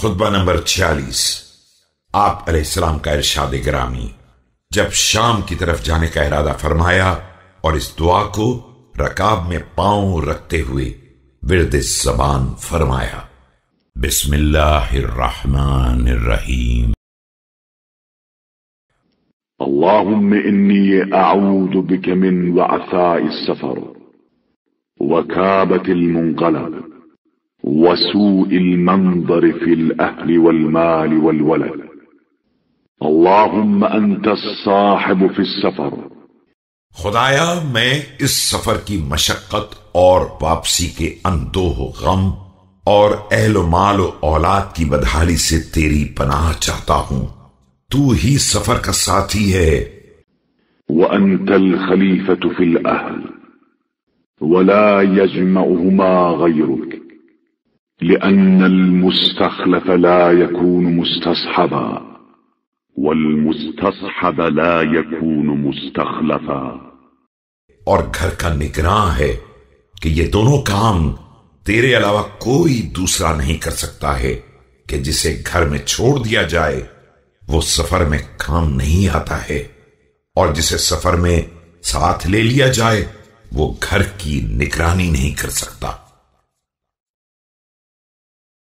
خطبہ نمبر 46۔ آپ علیہ السلام کا ارشاد گرامی، جب شام کی طرف جانے کا ارادہ فرمایا اور اس دعا کو رکاب میں پاؤں رکھتے ہوئے ورد زبان فرمایا، بسم اللہ الرحمن الرحیم۔ اللهم إني أعوذ بك من وعثاء السفر وكابة المنقلب وسوء المنظر في الأهل والمال والولد. اللهم أنت الصاحب في السفر. خدایا میں اس سفر کی مشقت اور واپسی کے اندوہ و غم اور اہل و مال و اولاد کی بدحالی سے تیری پناہ چاہتا ہوں، تو ہی سفر کا ساتھی ہے۔ وأنت الخليفة في الأهل ولا يجمعهما غيرك، لأن المستخلف لا يكون مستصحبا والمستصحب لا يكون مستخلفا۔ اور گھر کا نگراں ہے کہ یہ دونوں کام تیرے علاوہ کوئی دوسرا نہیں کر سکتا ہے کہ جسے گھر میں چھوڑ دیا جائے وہ سفر میں کام نہیں آتا ہے، اور جسے سفر میں ساتھ لے لیا جائے وہ گھر کی نگرانی نہیں کر سکتا۔